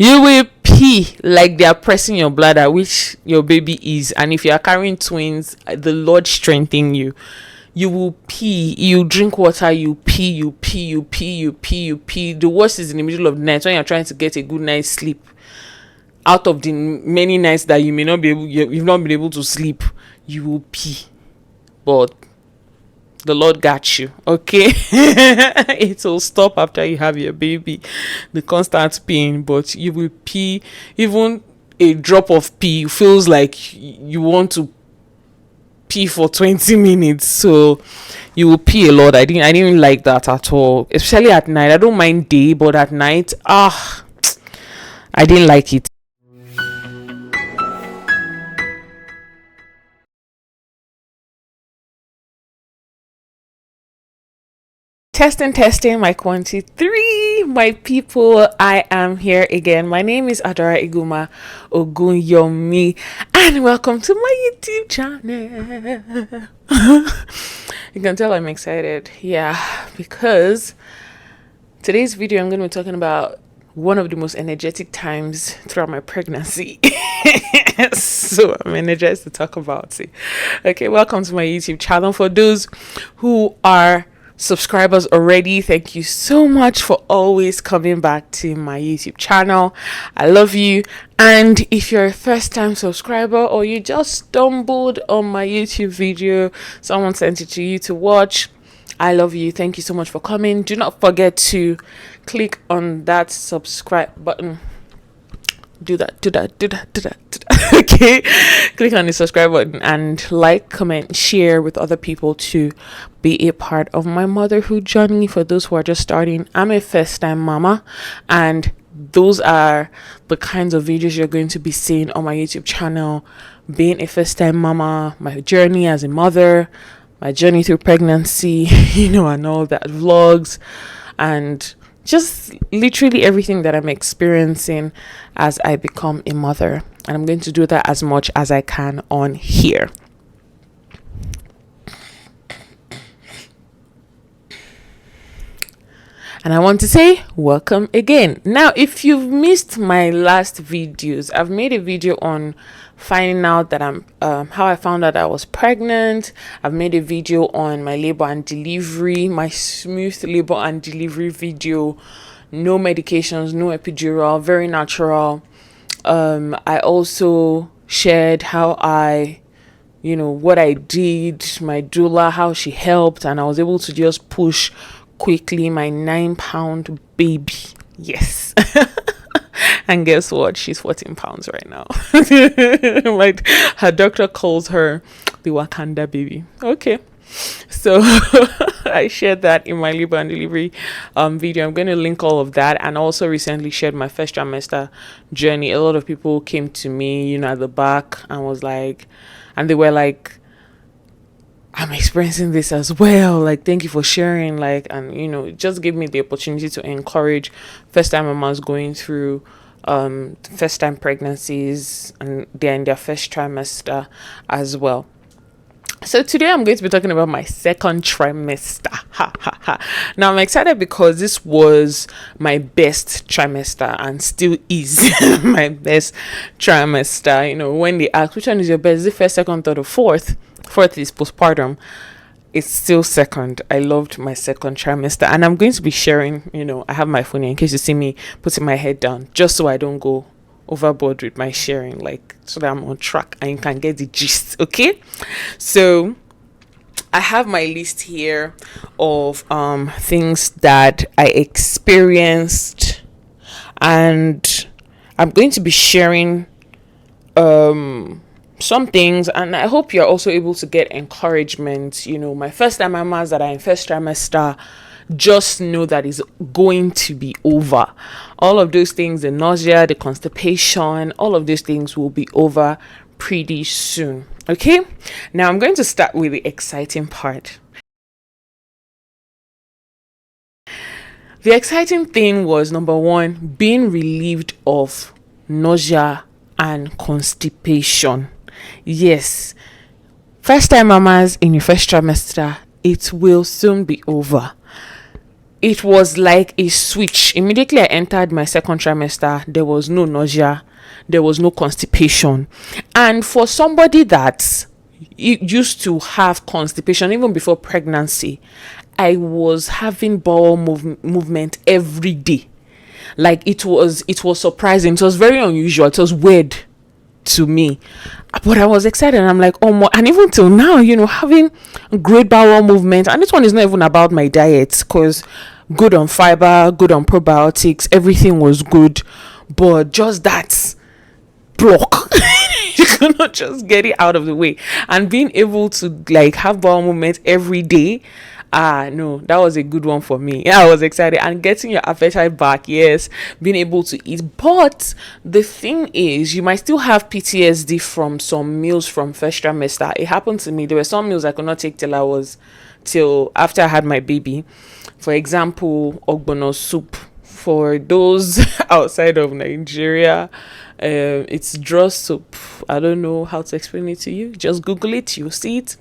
You will pee like they are pressing your bladder, which your baby is. And if you are carrying twins, the Lord strengthen you. You will pee, you drink water, you pee, you pee, you pee, you pee, you pee. The worst is in the middle of the night when you're trying to get a good night's sleep. Out of the many nights that you may not be able, you've not been able to sleep, you will pee. But the Lord got you, okay? It will stop after you have your baby, the constant pain, but you will pee. Even a drop of pee feels like you want to pee for 20 minutes, so you will pee a lot. I didn't like that at all, especially at night. I don't mind day, but at night, I didn't like it. Testing, mic 1 2 3, my people. I am here again. My name is Adora Igunma-Ogunyomi, and welcome to my YouTube channel. You can tell I'm excited, because today's video I'm going to be talking about one of the most energetic times throughout my pregnancy. So I'm energized to talk about it. Okay, welcome to my YouTube channel. For those who are subscribers already, thank you so much for always coming back to my YouTube channel. I love you. And if you're a first time subscriber or you just stumbled on my YouTube video, someone sent it to you to watch, I love you. Thank you so much for coming. Do not forget to click on that subscribe button. Do that. Okay, click on the subscribe button and like, comment, share with other people to be a part of my motherhood journey. For those who are just starting, I'm a first time mama, and those are the kinds of videos you're going to be seeing on my YouTube channel. Being a first time mama, my journey as a mother, my journey through pregnancy, and all that, vlogs, and just literally everything that I'm experiencing as I become a mother. And I'm going to do that as much as I can on here. And I want to say welcome again. Now, if you've missed my last videos, I've made a video on finding out that how I found out I was pregnant. I've made a video on my labor and delivery, my smooth labor and delivery video. No medications, no epidural, very natural. I also shared how what I did, my doula, how she helped, and I was able to just push quickly my 9-pound baby. Yes. And guess what? She's 14 pounds right now. Like, her doctor calls her the Wakanda baby. Okay. So I shared that in my labor and delivery video. I'm going to link all of that. And also recently shared my first trimester journey. A lot of people came to me, at the back, and they were like, I'm experiencing this as well. Like, thank you for sharing. And it just gave me the opportunity to encourage first time mamas going through first time pregnancies, and they're in their first trimester as well. So today I'm going to be talking about my second trimester. Now I'm excited because this was my best trimester and still is my best trimester. When they ask which one is your best, is it first, second, third, or fourth? Fourth is postpartum. It's still second. I loved my second trimester, and I'm going to be sharing. I have my phone here in case you see me putting my head down, just so I don't go overboard with my sharing, so that I'm on track and you can get the gist. Okay, so I have my list here of things that I experienced, and I'm going to be sharing some things, and I hope you're also able to get encouragement. My first time mamas that are in first trimester, just know that it's going to be over. All of those things, the nausea, the constipation, all of those things will be over pretty soon. Okay, now I'm going to start with the exciting part. The exciting thing was, number one, being relieved of nausea and constipation. Yes, first time mamas in your first trimester, it will soon be over. it was like a switch. Immediately I entered my second trimester, there was no nausea, there was no constipation. And for somebody that used to have constipation even before pregnancy, I was having bowel movement every day. Like it was surprising. It was very unusual. It was weird to me, but I was excited. I'm like, oh, and even till now, having great bowel movement. And this one is not even about my diet, because good on fiber, good on probiotics, everything was good, but just that block you cannot just get it out of the way. And being able to like have bowel movement every day, no, that was a good one for me. Yeah, I was excited. And getting your appetite back, yes, being able to eat. But the thing is, you might still have PTSD from some meals from first trimester. It happened to me. There were some meals I could not take till after I had my baby. For example, ogbono soup. For those outside of Nigeria, it's draw soup. I don't know how to explain it to you. Just Google it, you'll see it.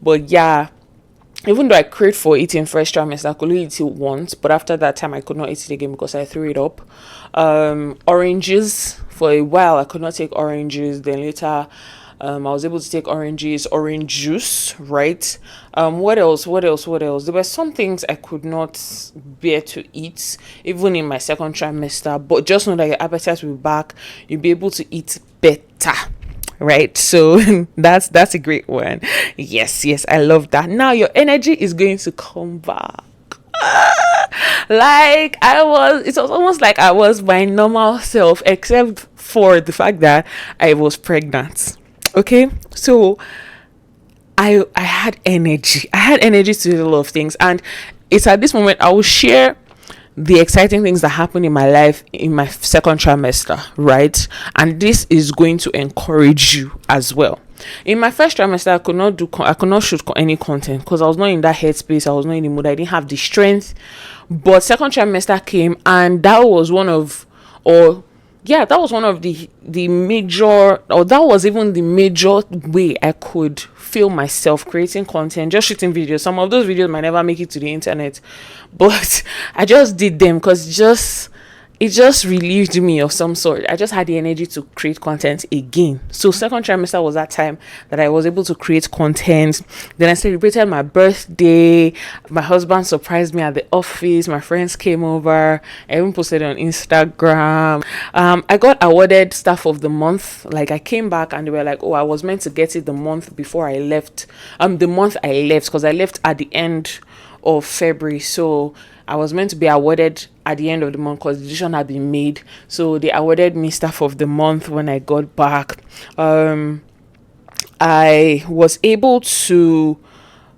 But yeah, even though I craved for eating first trimester, I could only eat it once, but after that time I could not eat it again because I threw it up. Oranges, for a while I could not take oranges. Then later I was able to take oranges, orange juice, right? What else? There were some things I could not bear to eat, even in my second trimester. But just know that your appetite will be back. You'll be able to eat better, right? So that's a great one. Yes, I love that. Now your energy is going to come back. It was almost like I was my normal self, except for the fact that I was pregnant. Okay, so I had energy. I had energy to do a lot of things, and it's at this moment I will share the exciting things that happened in my life in my second trimester, right? And this is going to encourage you as well. In my first trimester, I could not shoot any content because I was not in that headspace. I was not in the mood. I didn't have the strength. But second trimester came, and that was one of the major, or that was even the major way I could feel myself creating content, just shooting videos. Some of those videos might never make it to the internet, but I just did them because it just relieved me of some sort. I just had the energy to create content again. So second trimester was that time that I was able to create content. Then I celebrated my birthday. My husband surprised me at the office. My friends came over. I even posted on Instagram. I got awarded staff of the month. Like I came back and they were like, oh, I was meant to get it the month before I left. The month I left, because I left at the end of February. So I was meant to be awarded at the end of the month because the decision had been made. So they awarded me staff of the month when I got back. I was able to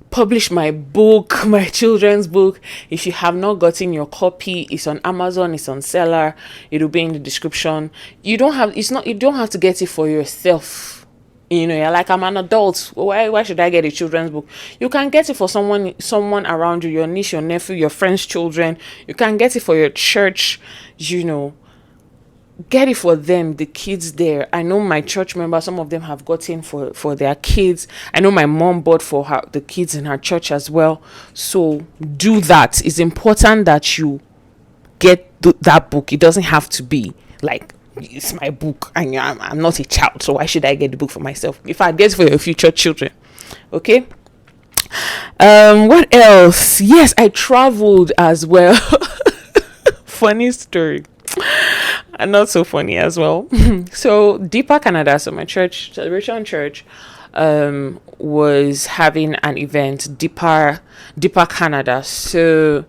publish my book, my children's book. If you have not gotten your copy, it's on Amazon, it's on Seller. It'll be in the description. You don't have to get it for yourself. You're like, I'm an adult. Why should I get a children's book? You can get it for someone around you, your niece, your nephew, your friend's children. You can get it for your church, get it for them, the kids there. I know my church members, some of them have gotten for their kids. I know my mom bought for the kids in her church as well. So do that. It's important that you get that book. It doesn't have to be like, it's my book and I'm not a child, so why should I get the book for myself? If I get it for your future children. Okay. What else? Yes, I traveled as well. Funny story, and not so funny as well. So Deeper Canada, so my church, Celebration Church, was having an event, Deeper Canada. So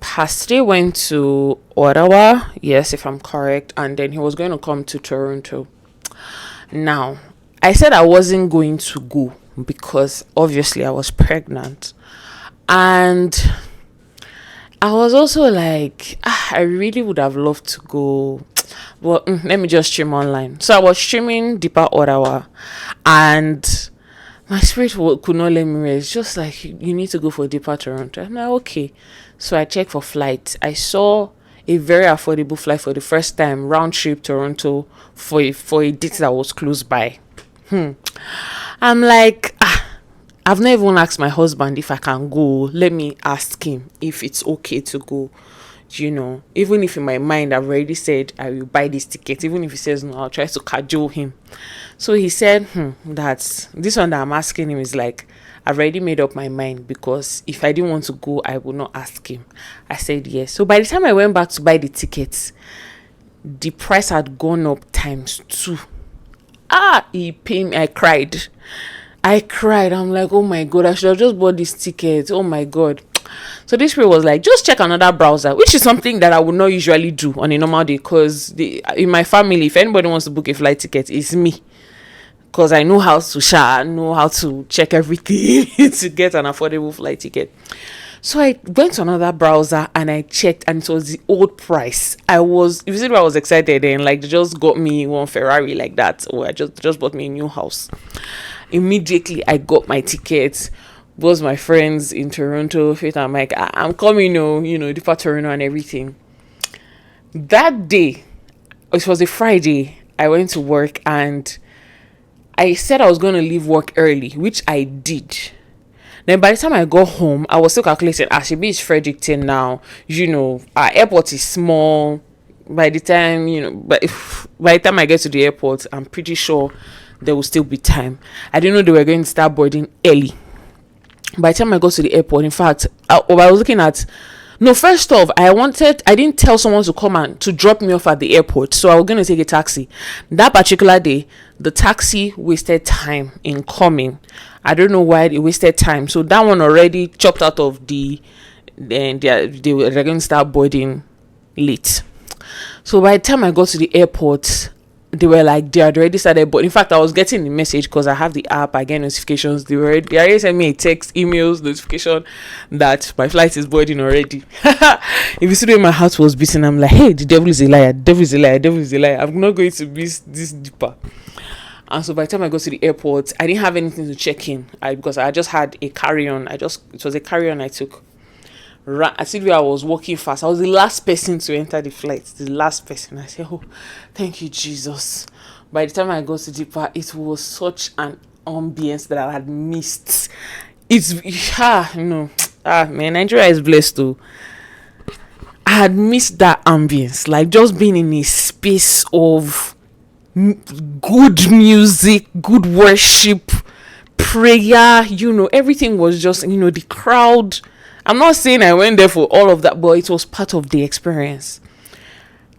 Pastor went to Ottawa, yes, if I'm correct, and then he was going to come to Toronto. Now, I said I wasn't going to go because obviously I was pregnant, and I was also like, I really would have loved to go, but let me just stream online. So I was streaming Deeper Ottawa, and my spirit could not let me rest. Just like, you need to go for Deeper Toronto. I'm like, okay. So I checked for flights. I saw a very affordable flight for the first time, round trip Toronto, for a date that was close by. I'm like, I've not even asked my husband if I can go. Let me ask him if it's okay to go. Even if in my mind I've already said I will buy this ticket, even if he says no, I'll try to cajole him. So he said, that this one that I'm asking him is like, I've already made up my mind, because if I didn't want to go, I would not ask him. I said yes. So by the time I went back to buy the tickets, the price had gone up ×2. He paid me. I cried. I'm like, oh my God, I should have just bought this ticket. Oh my God. So this period was like, just check another browser, which is something that I would not usually do on a normal day, because in my family, if anybody wants to book a flight ticket, it's me, because I know how to check everything to get an affordable flight ticket. So I went to another browser and I checked, and it was the old price. I was excited, and like, they just got me one Ferrari like that, or I just bought me a new house. Immediately I got my tickets. Was my friends in Toronto, Faith and Mike, I'm coming, depart Toronto and everything. That day, it was a Friday, I went to work, and I said I was going to leave work early, which I did. Then by the time I got home, I was still calculating, should be Fredericton now. Our airport is small. By the time, by the time I get to the airport, I'm pretty sure there will still be time. I didn't know they were going to start boarding early. By the time I got to the airport, in fact, I was looking at, first off, I didn't tell someone to come and to drop me off at the airport, so I was going to take a taxi. That particular day, the taxi wasted time in coming. I don't know why it wasted time. So that one already chopped out of they're going to start boarding late. So by the time I got to the airport, they were like, they had already started. But in fact, I was getting the message, because I have the app, I get notifications. They already sent me a text, emails, notification that my flight is boarding already. If you see the way my heart was beating, I'm like, hey, the devil is a liar, devil is a liar, devil is a liar. I'm not going to miss this deeper. And so by the time I got to the airport, I didn't have anything to check in, because I just had a carry-on. It was a carry-on I took. I see I was walking fast. I was the last person to enter the flight. The last person. I said, oh, thank you, Jesus. By the time I got to the park, it was such an ambience that I had missed. Man, Nigeria is blessed too. I had missed that ambience, like just being in a space of good music, good worship, prayer. Everything was just, the crowd. I'm not saying I went there for all of that, but it was part of the experience.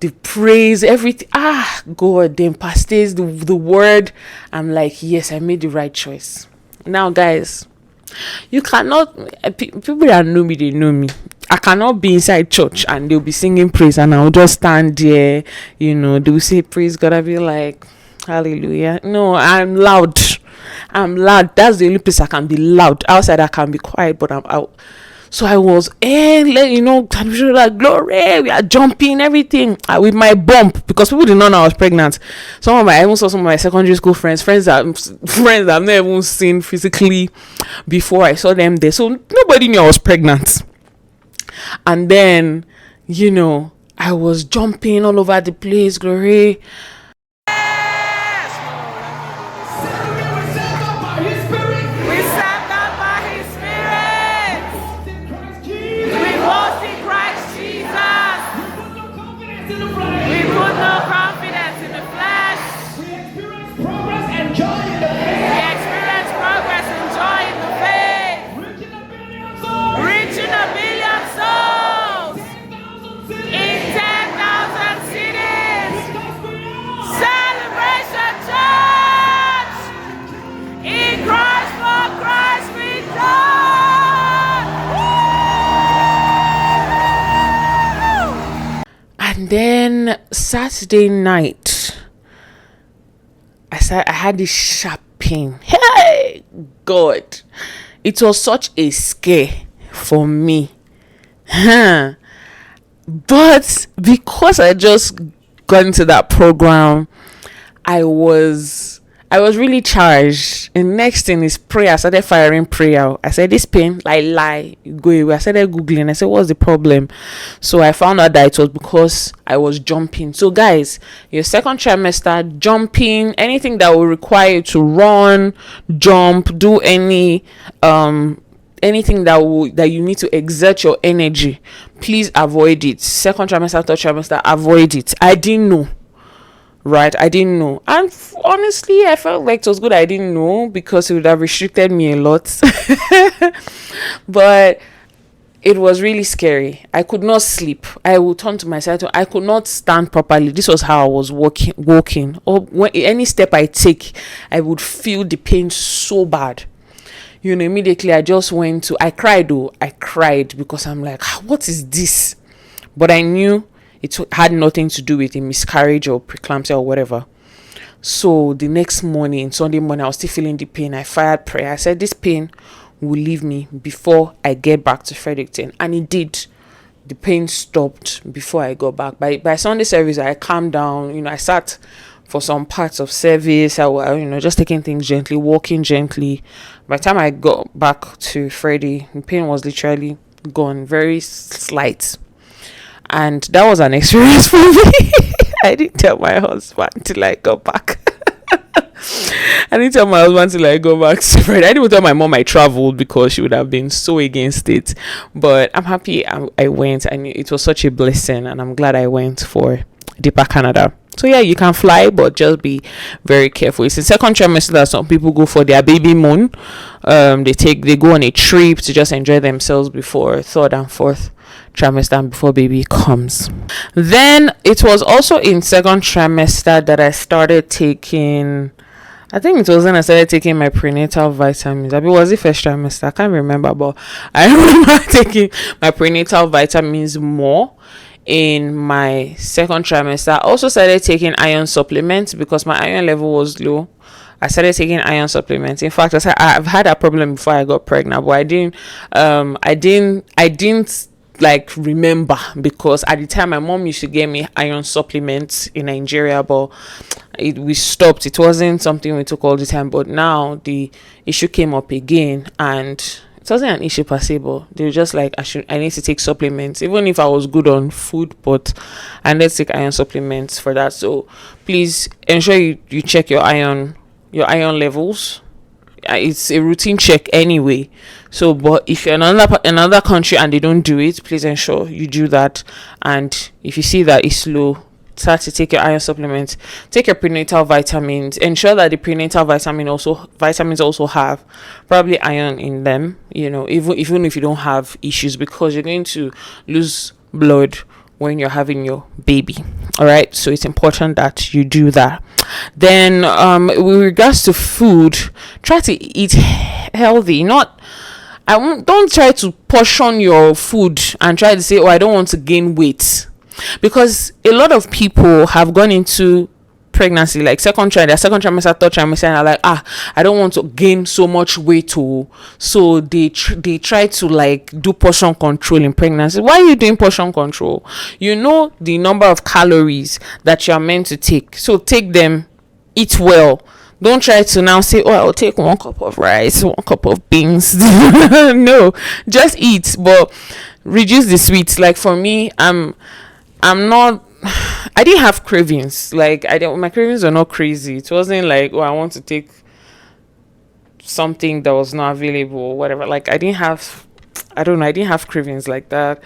The praise, everything. God, the pastors, the word. I'm like, yes, I made the right choice. Now, guys, you cannot, people that know me, they know me. I cannot be inside church and they'll be singing praise and I'll just stand there, they'll say praise God. I'll be like, hallelujah. No, I'm loud. That's the only place I can be loud. Outside I can be quiet, but I'm out. So I was, like, glory, we are jumping, everything, with my bump, because people did not know I was pregnant. I even saw some of my secondary school friends that I've never even seen physically before. I saw them there. So nobody knew I was pregnant. And then, I was jumping all over the place, glory. Then Saturday night, I had this sharp pain. Hey, God, it was such a scare for me. But because I just got into that program, I I was really charged. And next thing is prayer. I started firing prayer. I said, this pain, like lie, go away. I started Googling. I said, what's the problem? So I found out that it was because I was jumping. So guys, your second trimester, jumping, anything that will require you to run, jump, do anything that you need to exert your energy, please avoid it. Second trimester, third trimester, avoid it. I didn't know. Right, I didn't know, and honestly I felt like it was good I didn't know, because it would have restricted me a lot. But it was really scary. I could not sleep. I would turn to my side. I could not stand properly. This was how I was walking, or when any step I take, I would feel the pain so bad. Immediately I just went to, I cried because I'm like, what is this? But I knew it had nothing to do with a miscarriage or preeclampsia or whatever. So the next morning, Sunday morning, I was still feeling the pain. I fired prayer. I said, this pain will leave me before I get back to Fredericton. And it did. The pain stopped before I got back. By Sunday service, I calmed down. I sat for some parts of service. I was, just taking things gently, walking gently. By the time I got back to Freddie, the pain was literally gone, very slight. And that was an experience for me. I didn't tell my husband till I got back. I didn't tell my husband till I got back to Fred. I didn't even tell my mom I traveled, because she would have been so against it. But I'm happy I went, and it was such a blessing, and I'm glad I went for Deeper Canada. So yeah, you can fly, but just be very careful. It's in second trimester that some people go for their baby moon. They go on a trip to just enjoy themselves before third and fourth trimester and before baby comes. Then it was also in second trimester that I started taking, I think it was when I started taking my prenatal vitamins. I mean, was it first trimester? I can't remember, but I remember taking my prenatal vitamins more in my second trimester. I also started taking iron supplements because my iron level was low. I started taking iron supplements. In fact, I've had a problem before I got pregnant, but I didn't like remember, because at the time my mom used to get me iron supplements in Nigeria, but we stopped. It wasn't something we took all the time, but now the issue came up again, and it wasn't an issue per se, but they were just like, I need to take supplements, even if I was good on food, but I need to take iron supplements for that. So please ensure you check your iron levels. It's a routine check anyway. So, but if you're in another country and they don't do it, please ensure you do that. And if you see that it's low, start to take your iron supplements. Take your prenatal vitamins. Ensure that the prenatal vitamins also have probably iron in them. Even if you don't have issues, because you're going to lose blood when you're having your baby. All right, so it's important that you do that. Then with regards to food, try to eat healthy. Don't try to portion your food and try to say, I don't want to gain weight, because a lot of people have gone into pregnancy, like second trimester, third trimester, and are like, I don't want to gain so much weight, so they try to like do portion control in pregnancy. Why are you doing portion control? The number of calories that you are meant to take, so take them, eat well. Don't try to now say, I'll take 1 cup of rice, 1 cup of beans. No, just eat, but reduce the sweets. Like for me, I didn't have cravings. Like my cravings were not crazy. It wasn't like, I want to take something that was not available or whatever. Like I didn't have cravings like that.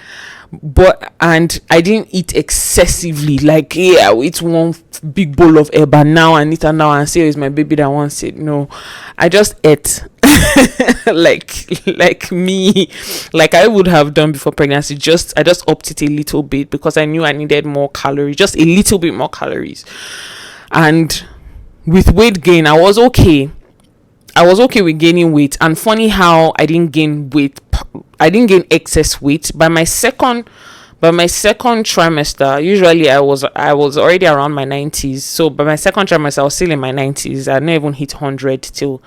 And I didn't eat excessively. Like, I'll eat one big bowl of eba now and eat it now and say it's my baby that wants it. No, I just ate like me, like I would have done before pregnancy. I just upped it a little bit because I knew I needed more calories, just a little bit more calories. And with weight gain, I was okay with gaining weight. And funny how I didn't gain excess weight. By my second trimester, usually I was already around my 90s. So by my second trimester, I was still in my 90s. I didn't even hit 100 till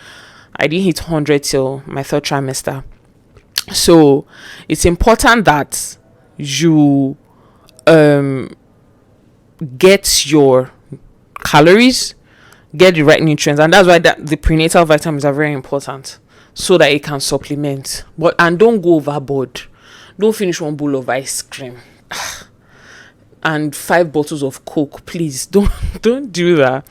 my third trimester. So it's important that you get your calories, get the right nutrients, and that's why the prenatal vitamins are very important, so that it can supplement. And don't go overboard. Don't finish one bowl of ice cream and 5 bottles of Coke. Please don't do that.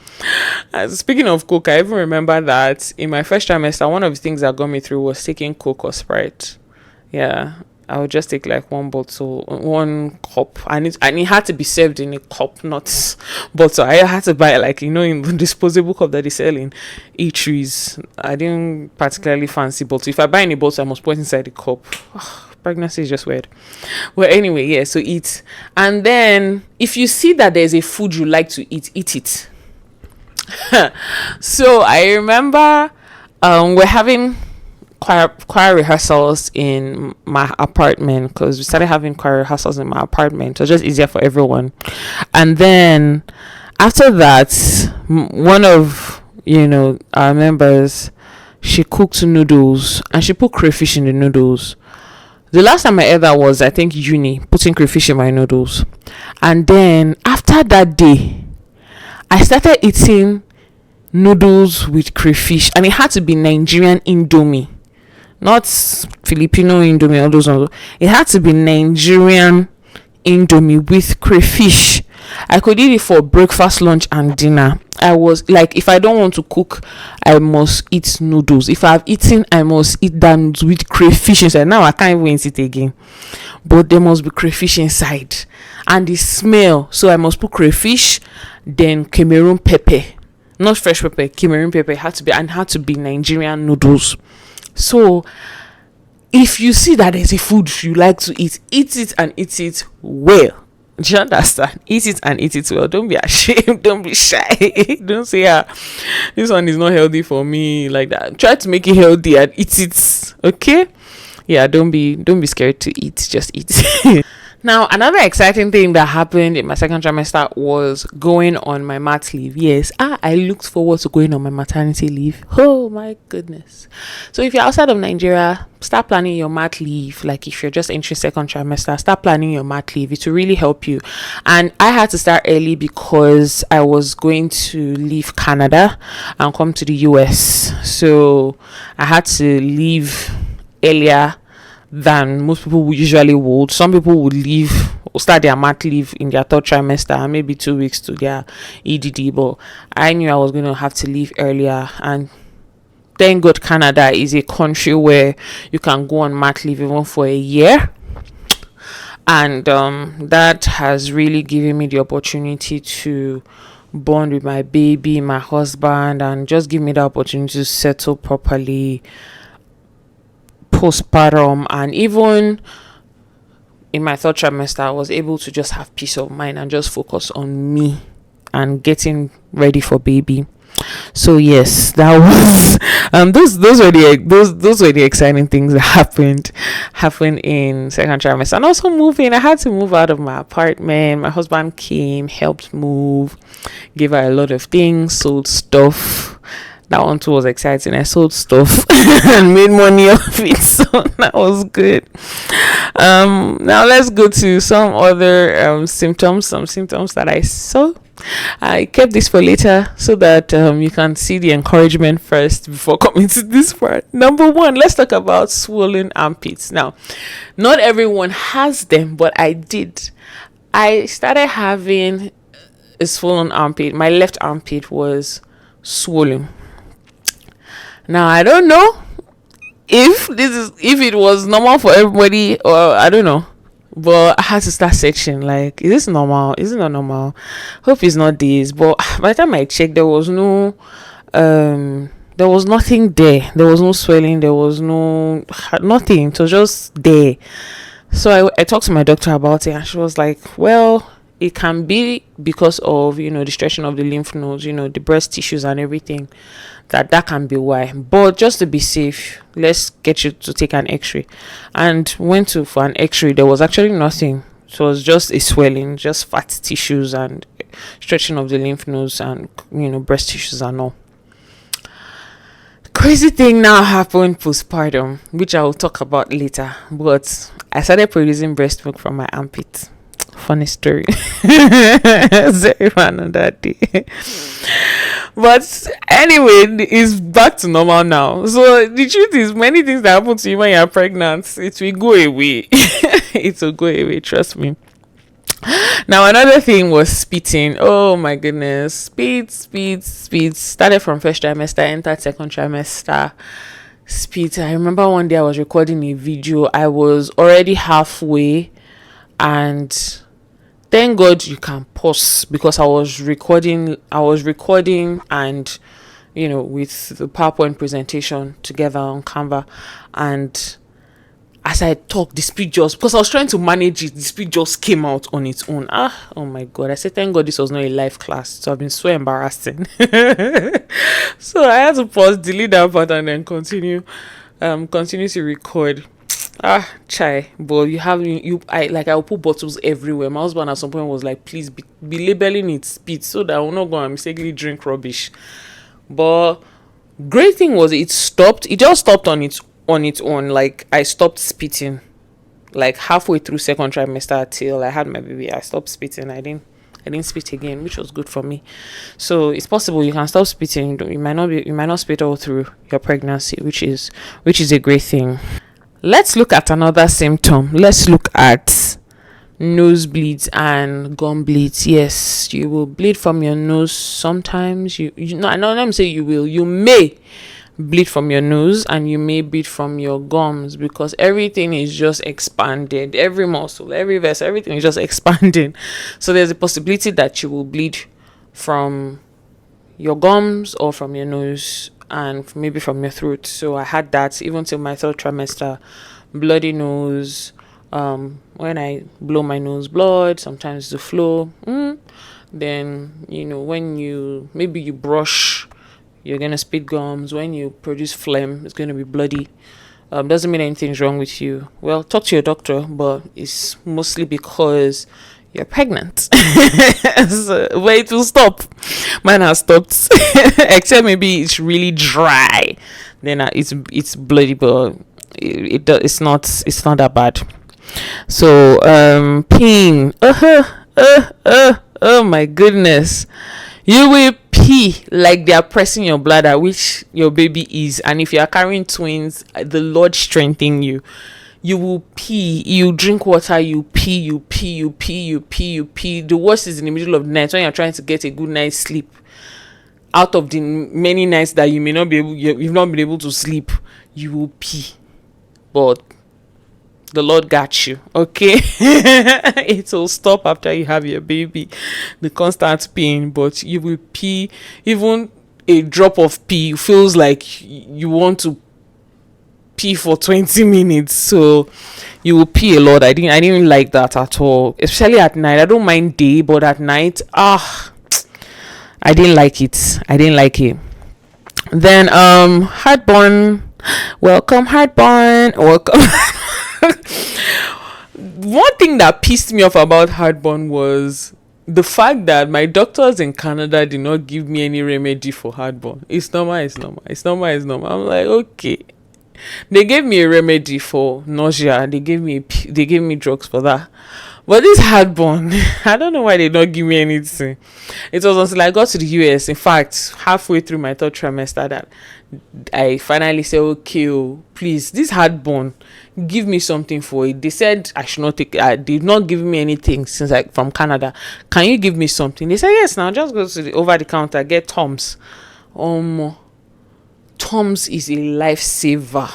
Speaking of Coke, I even remember that in my first trimester, one of the things that got me through was taking Coke or Sprite. Yeah, I would just take like one cup, and it had to be served in a cup, not bottle. I had to buy, like, in the disposable cup that they sell in eateries. I didn't particularly fancy bottle. If I buy any bottle, I must put it inside the cup. Pregnancy is just weird. Well, anyway, yeah, so eat. And then if you see that there's a food you like to eat it. So I remember we're having choir rehearsals in my apartment, because we started having choir rehearsals in my apartment. So just easier for everyone. And then after that, one of our members, she cooked noodles, and she put crayfish in the noodles. The last time I ate that was, I think, uni, putting crayfish in my noodles. And then after that day, I started eating noodles with crayfish, and it had to be Nigerian Indomie, not Filipino Indomie, all those ones. It had to be Nigerian Indomie with crayfish. I could eat it for breakfast, lunch, and dinner. I was like, if I don't want to cook, I must eat noodles. If I've eaten, I must eat them with crayfish inside. Now I can't even eat it again, but there must be crayfish inside, and the smell. So I must put crayfish, then Cameroon pepper, not fresh pepper, Cameroon pepper. It had to be Nigerian noodles. So if you see that there's a food you like to eat it, and eat it well. Do you understand? Eat it and eat it well. Don't be ashamed. Don't be shy. Don't say, this one is not healthy for me, like that. Try to make it healthy and eat it. Okay? Yeah, don't be scared to eat. Just eat. Now, another exciting thing that happened in my second trimester was going on my mat leave. Yes, I looked forward to going on my maternity leave. Oh my goodness. So if you're outside of Nigeria, start planning your mat leave. Like, if you're just entering second trimester, start planning your mat leave. It will really help you. And I had to start early because I was going to leave Canada and come to the US. So I had to leave earlier than most people usually would. Some people would start their mat leave in their third trimester, and maybe 2 weeks to their EDD. But I knew I was going to have to leave earlier, and thank God Canada is a country where you can go on mat leave even for a year. And that has really given me the opportunity to bond with my baby, my husband, and just give me the opportunity to settle properly postpartum. And even in my third trimester, I was able to just have peace of mind and just focus on me and getting ready for baby. So yes, that was those were the exciting things that happened in second trimester. And also moving, I had to move out of my apartment. My husband came, helped move, gave her a lot of things, sold stuff. That one too was exciting. I sold stuff and made money off it, so that was good. Now let's go to some other symptoms that I saw. I kept this for later so that you can see the encouragement first before coming to this part. Number 1, let's talk about swollen armpits. Now, not everyone has them, but I did. I started having a swollen armpit. My left armpit was swollen. Now, I don't know if it was normal for everybody, or I don't know, but I had to start searching, like, is this normal? Is it not normal? Hope it's not this. But by the time I checked, there was nothing there. There was no swelling. There was nothing. It was just there. So I talked to my doctor about it, and she was like, well, it can be because of, the stretching of the lymph nodes, the breast tissues and everything. That can be why. But just to be safe, let's get you to take an x-ray. And went for an x-ray. There was actually nothing. It was just a swelling, just fat tissues and stretching of the lymph nodes and, breast tissues and all. Crazy thing now happened postpartum, which I will talk about later. But I started producing breast milk from my armpit. Funny story. Sorry for another day. But anyway, it's back to normal now. So the truth is, many things that happen to you when you're pregnant, it will go away. It will go away, trust me. Now another thing was spitting. Oh my goodness. Spit. Started from first trimester, entered second trimester. Spit. I remember one day I was recording a video. I was already halfway, and thank God you can pause, because I was recording and with the PowerPoint presentation together on Canva. And as I talked, the speed just, because I was trying to manage it, the speed just came out on its own. Oh my God. I said, thank God this was not a live class. So I've been so embarrassing. So I had to pause, delete that part, and then continue to record. Chai. But I'll put bottles everywhere. My husband at some point was like, please be labeling it speed, so that I will not go and mistakenly drink rubbish. But great thing was it stopped. It just stopped on its own. Like, I stopped spitting like halfway through second trimester till I had my baby. I stopped spitting. I didn't spit again, which was good for me. So it's possible you can stop spitting. You might not spit all through your pregnancy, which is a great thing. Let's look at another symptom. Let's look at nosebleeds and gum bleeds. Yes, you will bleed from your nose sometimes. Let me say you will. You may bleed from your nose, and you may bleed from your gums, because everything is just expanded. Every muscle, every vessel, everything is just expanding. So there's a possibility that you will bleed from your gums or from your nose, and maybe from your throat. So I had that even till my third trimester. Bloody nose. When I blow my nose, blood. Sometimes the flow. Then when you brush, you're gonna spit gums. When you produce phlegm, it's gonna be bloody. Doesn't mean anything's wrong with you. Well, talk to your doctor, but it's mostly because you're pregnant. But it will stop. Mine has stopped. Except maybe it's really dry. Then it's bloody, but it's not that bad. So pain. Oh my goodness. You will pee like they are pressing your bladder, which your baby is. And if you are carrying twins, the Lord strengthen you. You will pee. You drink water. You pee. The worst is in the middle of the night, when you're trying to get a good night's sleep. Out of the many nights that you've not been able to sleep, you will pee. But the Lord got you, okay? It will stop after you have your baby, the constant pain, but you will pee. Even a drop of pee feels like you want to pee for 20 minutes. So you will pee a lot. I didn't like that at all, especially at night. I don't mind day, but at night, I didn't like it. Then heartburn. Welcome. One thing that pissed me off about heartburn was the fact that my doctors in Canada did not give me any remedy for heartburn. It's normal. I'm like, okay. They gave me a remedy for nausea. They gave me drugs for that. But this heartburn, I don't know why they don't give me anything. It was until I got to the US, in fact, halfway through my third trimester, that I finally said, okay, please, this heartburn, give me something for it. They said I should not take it. I did not give me anything since from Canada. Can you give me something? They said, yes, now just go to the over the counter, get Tums. Tums is a lifesaver.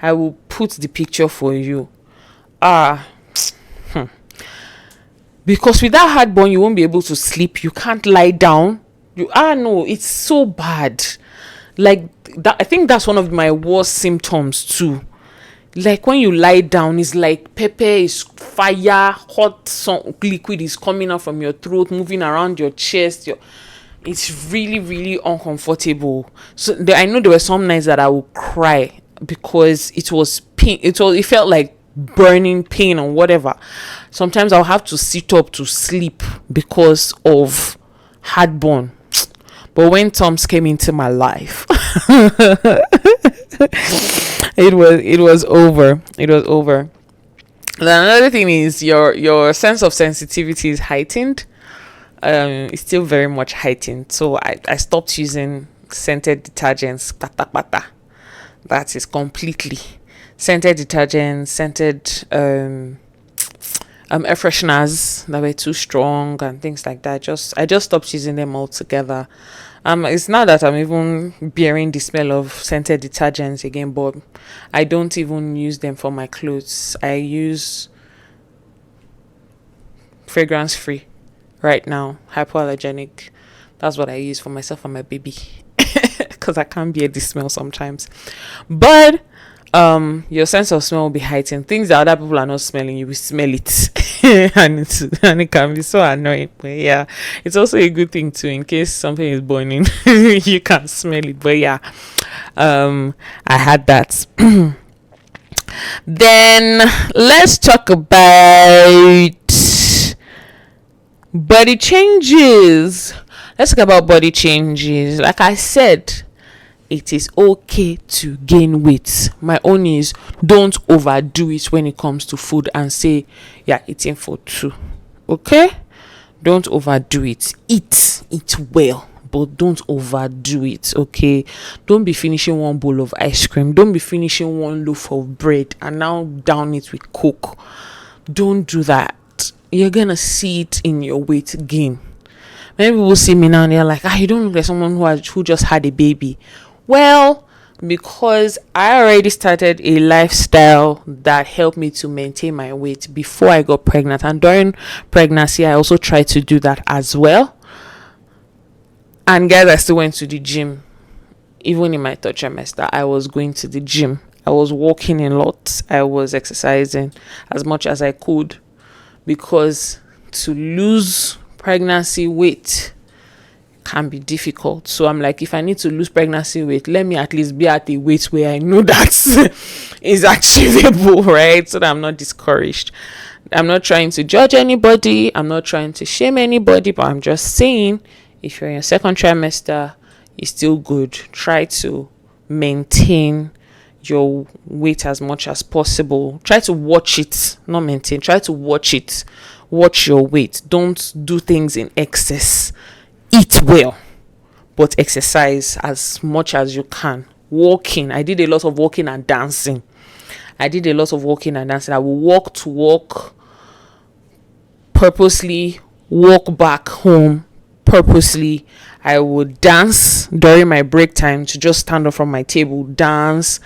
I will put the picture for you. Because with that heartburn, you won't be able to sleep. You can't lie down. No, it's so bad. Like that, I think that's one of my worst symptoms too. Like when you lie down, it's like pepper is fire, hot liquid is coming out from your throat, moving around your chest. It's really, really uncomfortable. So I know there were some nights that I would cry because it was pain. It felt like burning pain or whatever. Sometimes I'll have to sit up to sleep because of heartburn. But when Tums came into my life, it was over. Then another thing is your sense of sensitivity is heightened. It's still very much heightened. So I stopped using scented detergents. Pata pata. That is completely scented detergents, scented air fresheners that were too strong and things like that. I just stopped using them altogether. It's not that I'm even bearing the smell of scented detergents again, but I don't even use them for my clothes. I use fragrance free right now, hypoallergenic. That's what I use for myself and my baby because I can't bear the smell sometimes. But your sense of smell will be heightened. Things that other people are not smelling, you will smell it. and it can be so annoying. But yeah, it's also a good thing too, in case something is burning, you can smell it. But yeah, I had that. Then let's talk about body changes. Let's talk about body changes. Like I said, it is okay to gain weight. My own is, don't overdo it when it comes to food and say you're eating for two. Okay? Don't overdo it. Eat well, but don't overdo it. Okay? Don't be finishing one bowl of ice cream. Don't be finishing one loaf of bread and now down it with Coke. Don't do that. You're gonna see it in your weight gain. Many people see me now and they're like, you don't look like someone who just had a baby. Well, because I already started a lifestyle that helped me to maintain my weight before I got pregnant, and during pregnancy I also tried to do that as well. And guys, I still went to the gym. Even in my third trimester, I was going to the gym. I was walking a lot. I was exercising as much as I could, because to lose pregnancy weight can be difficult. So I'm like, if I need to lose pregnancy weight, let me at least be at a weight where I know that is achievable, right? So that I'm not discouraged. I'm not trying to judge anybody. I'm not trying to shame anybody, but I'm just saying, if you're in your second trimester, it's still good. Try to maintain your weight as much as possible. Try to watch it, not maintain. Try to watch it. Watch your weight. Don't do things in excess. Eat well, but exercise as much as you can. Walking. I did a lot of walking and dancing. I will walk to work purposely, walk back home purposely. I would dance during my break time, to just stand up from my table, dance.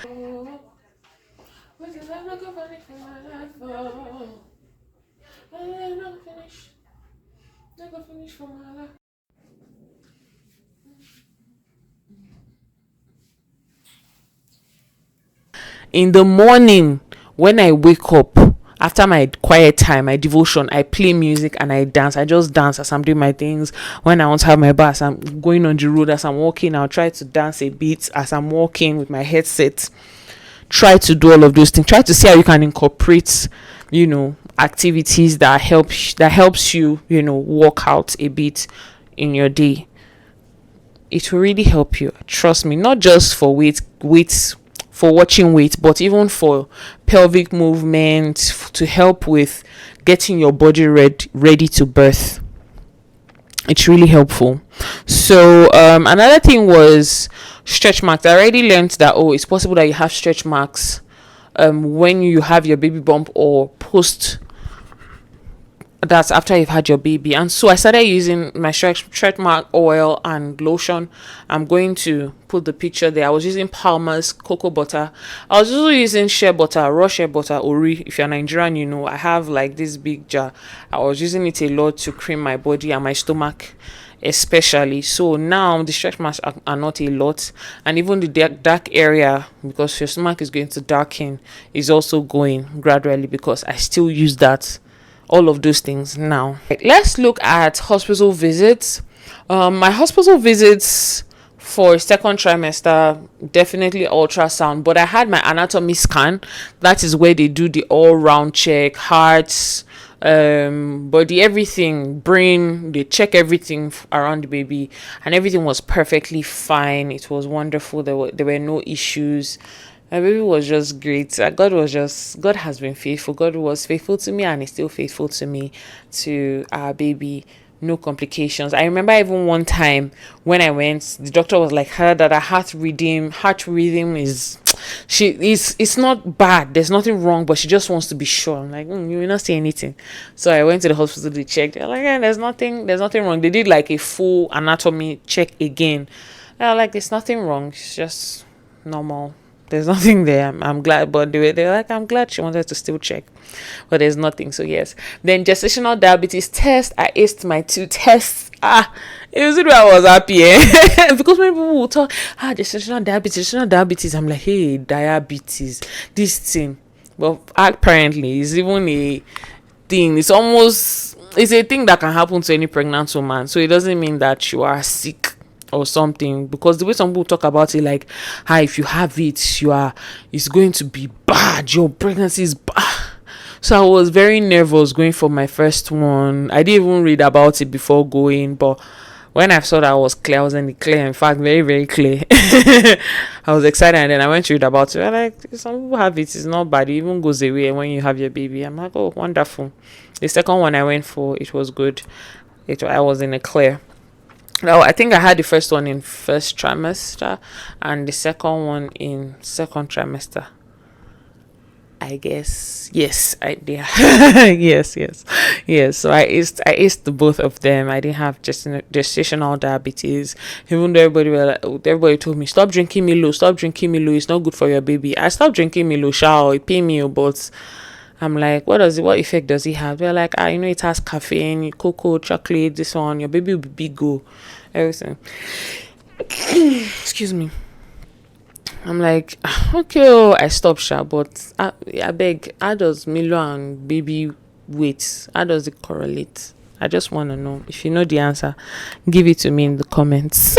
In the morning, when I wake up, after my quiet time, my devotion, I play music and I dance. I just dance as I'm doing my things. When I want to have my bath, as I'm going on the road, as I'm walking, I'll try to dance a bit as I'm walking with my headset. Try to do all of those things. Try to see how you can incorporate, activities that helps you, work out a bit in your day. It will really help you. Trust me, not just for weight for watching weight, but even for pelvic movement, to help with getting your body ready to birth. It's really helpful. So another thing was stretch marks. I already learned that it's possible that you have stretch marks when you have your baby bump, or post, that's after you've had your baby. And so I started using my stretch mark oil and lotion. I'm going to put the picture there. I was using Palmer's cocoa butter. I was also using shea butter, raw shea butter, Ori. If you're Nigerian, I have like this big jar. I was using it a lot to cream my body and my stomach especially. So now the stretch marks are not a lot, and even the dark area, because your stomach is going to darken, is also going gradually, because I still use that, all of those things now. Let's look at hospital visits. My hospital visits for second trimester, definitely ultrasound, but I had my anatomy scan. That is where they do the all-round check, hearts, body, everything, brain. They check everything around the baby, and everything was perfectly fine. It was wonderful. There were no issues. My baby was just great. God has been faithful. God was faithful to me, and is still faithful to me, to our baby. No complications. I remember even one time when I went, the doctor was like, her that her heart rhythm is, it's not bad. There's nothing wrong, but she just wants to be sure. I'm like, you will not see anything. So I went to the hospital. They checked. They're like, there's nothing wrong. They did like a full anatomy check again. They're like, there's nothing wrong. It's just normal. There's nothing there. I'm glad, but they're like, I'm glad she wanted to still check, but there's nothing. So yes. Then gestational diabetes test. I aced my 2 tests. It was where I was happy, because when people will talk, gestational diabetes. I'm like, hey, diabetes, this thing. Well, apparently, it's even a thing. It's a thing that can happen to any pregnant woman. So it doesn't mean that you are sick or something, because the way some people talk about it, like, if you have it, it's going to be bad, your pregnancy is bad. So I was very nervous going for my first one. I didn't even read about it before going, but when I saw that I was clear, I was in the clear, in fact, very, very clear. I was excited, and then I went to read about it. I'm like, some people have it, it's not bad, it even goes away when you have your baby. I'm like, oh, wonderful. The second one I went for, it was good. I was in a clear. No, I think I had the first one in first trimester and the second one in second trimester. I guess. Yes, I did. yes. So I aced the both of them. I didn't have gestational diabetes. Even though everybody told me, stop drinking Milo. It's not good for your baby. I stopped drinking Milo. It pay me, but I'm like, what effect does it have? They're like, it has caffeine, cocoa, chocolate, this one, your baby will be big, everything. Excuse me. I'm like, okay, I stopped, but I beg, how does Milo and baby weight, how does it correlate? I just want to know. If you know the answer, give it to me in the comments.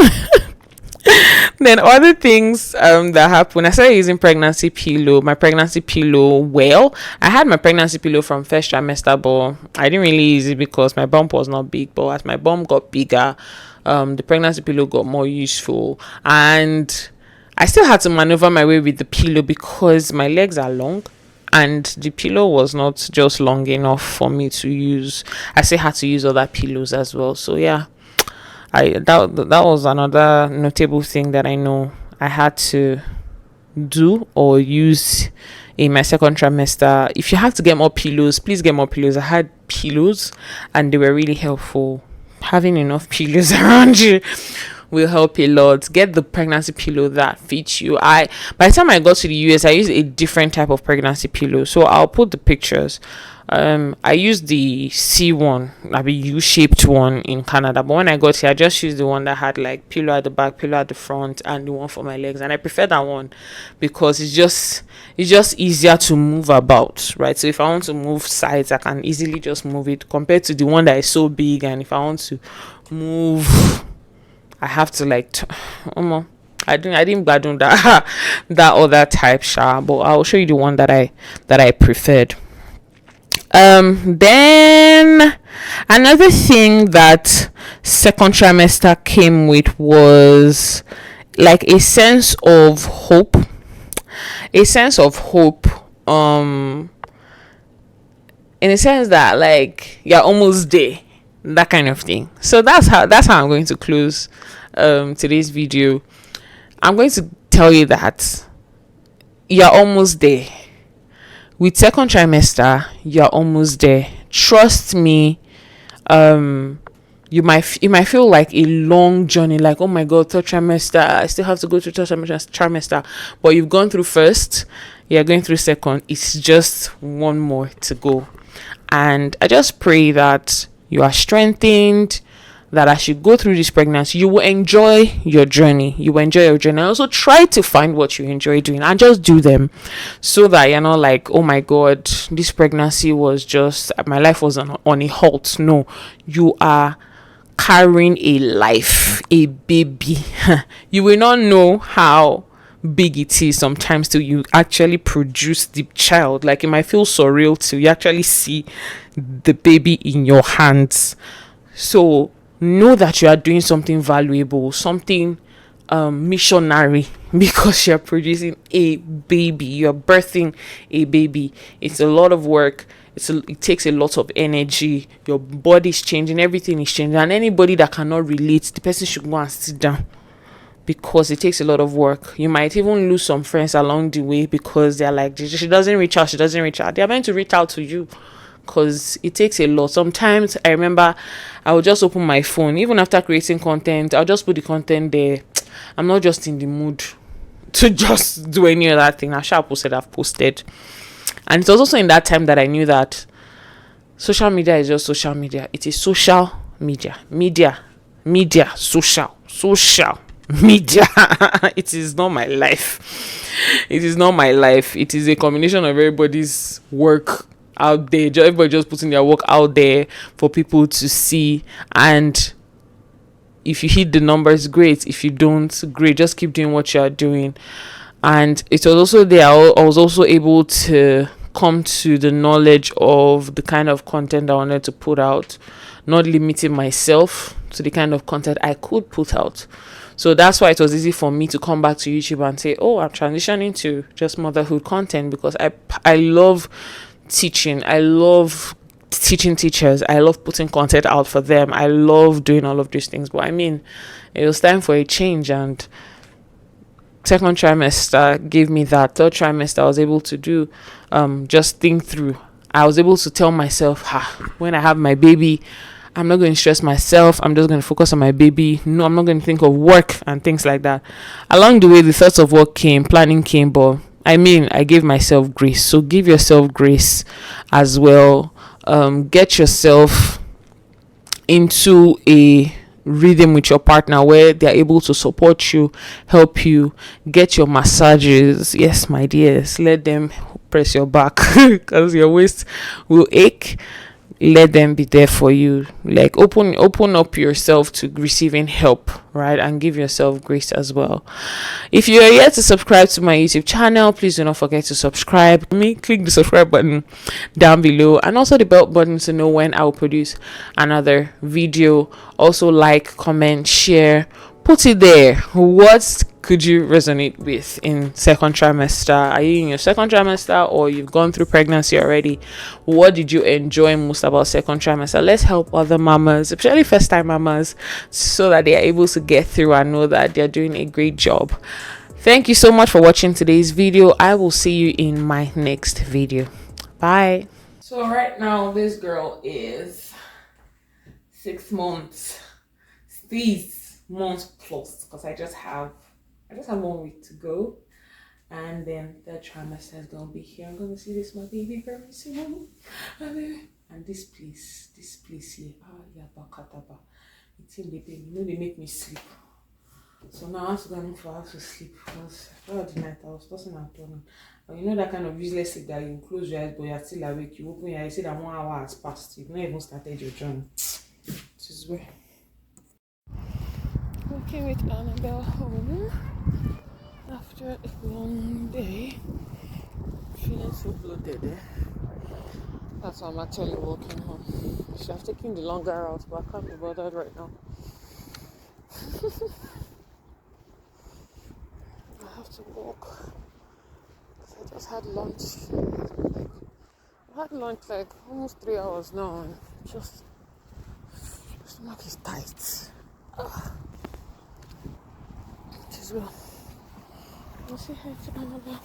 Then other things that happened, I started using pregnancy pillow. My pregnancy pillow, well, I had my pregnancy pillow from first trimester, but I didn't really use it because my bump was not big. But as my bump got bigger, the pregnancy pillow got more useful, and I still had to maneuver my way with the pillow because my legs are long, and the pillow was not just long enough for me to use. I still had to use other pillows as well. So yeah, that was another notable thing that I know I had to do or use in my second trimester. If you have to get more pillows, please get more pillows. I had pillows and they were really helpful. Having enough pillows around you will help a lot. Get the pregnancy pillow that fits you. By the time I got to the US, I used a different type of pregnancy pillow, so I'll put the pictures. I used the C1, like a U-shaped one in Canada, but when I got here, I just used the one that had like pillow at the back, pillow at the front, and the one for my legs. And I prefer that one because it's just easier to move about, right? So if I want to move sides, I can easily just move it, compared to the one that is so big, and if I want to move, I have to I didn't gbadun that that other type, but I'll show you the one that I preferred. Then another thing that second trimester came with was like a sense of hope. In a sense that like you're almost there, that kind of thing. So that's how I'm going to close today's video. I'm going to tell you that you're almost there. With second trimester, you're almost there. Trust me. You might feel like a long journey, like, oh my god, third trimester, I still have to go to third trimester. But you've gone through first, you're going through second. It's just one more to go. And I just pray that you are strengthened, that as you go through this pregnancy, you will enjoy your journey. And also try to find what you enjoy doing and just do them, so that you're not like, oh my god, this pregnancy was just, my life was on a halt. No, you are carrying a life, a baby. You will not know how big it is sometimes till you actually produce the child. Like, it might feel surreal till you actually see the baby in your hands. So know that you are doing something valuable, something missionary because you're producing a baby, you're birthing a baby. It's a lot of work. It takes a lot of energy. Your body's changing, everything is changing, and anybody that cannot relate, the person should go and sit down, because it takes a lot of work. You might even lose some friends along the way because they're like, she doesn't reach out, they're meant to reach out to you, because it takes a lot. Sometimes I remember I would just open my phone, even after creating content, I'll just put the content there. I'm not just in the mood to just do any other thing. I've posted. And it was also in that time that I knew that social media is just social media. It is social media. Social media. It is not my life. It is not my life. It is a combination of everybody's work out there. Everybody just putting their work out there for people to see. And if you hit the numbers, great. If you don't, great. Just keep doing what you are doing. And it was also there. I was also able to come to the knowledge of the kind of content I wanted to put out, not limiting myself to the kind of content I could put out. So that's why it was easy for me to come back to YouTube and say, oh, I'm transitioning to just motherhood content, because I love teaching. I love teaching teachers. I love putting content out for them. I love doing all of these things. But I mean, it was time for a change, and second trimester gave me that. Third trimester, I was able to do just think through. I was able to tell myself, when I have my baby, I'm not going to stress myself. I'm just going to focus on my baby. No, I'm not going to think of work and things like that. Along the way, the thoughts of work came, planning came, but I mean, I gave myself grace. So give yourself grace as well. Get yourself into a rhythm with your partner where they're able to support you, help you. Get your massages. Yes, my dears, let them press your back because your waist will ache. Let them be there for you. Like open up yourself to receiving help, right? And give yourself grace as well. If you are yet to subscribe to my YouTube channel, please do not forget to subscribe. Click the subscribe button down below, and also the bell button to know when I will produce another video. Also like, comment, share, put it there. What could you resonate with in second trimester? Are you in your second trimester, or you've gone through pregnancy already? What did you enjoy most about second trimester? Let's help other mamas, especially first time mamas, so that they are able to get through and know that they're doing a great job. Thank you so much for watching today's video. I will see you in my next video. Bye. So right now this girl is 6 months. 6 months plus, because I just have 1 week to go, and then the trimester is gonna be here. I'm gonna see this my baby very soon. And this place here, yeah, bakataba. It's in the baby. You know they make me sleep. So now I have to go look for how to sleep, because throughout the night I was tossing and turning. But you know that kind of useless sleep that you close your eyes but you're still awake. You open your eyes, you see that 1 hour has passed. You've not even started your journey. This is where. Working with Annabelle home after a long day. Feeling so bloated, eh? That's why I'm actually walking home. I should have taken the longer route, but I can't be bothered right now. I have to walk. I just had lunch. I had lunch like almost 3 hours now, and just my stomach is tight. As well. I'll say hi to Annabelle.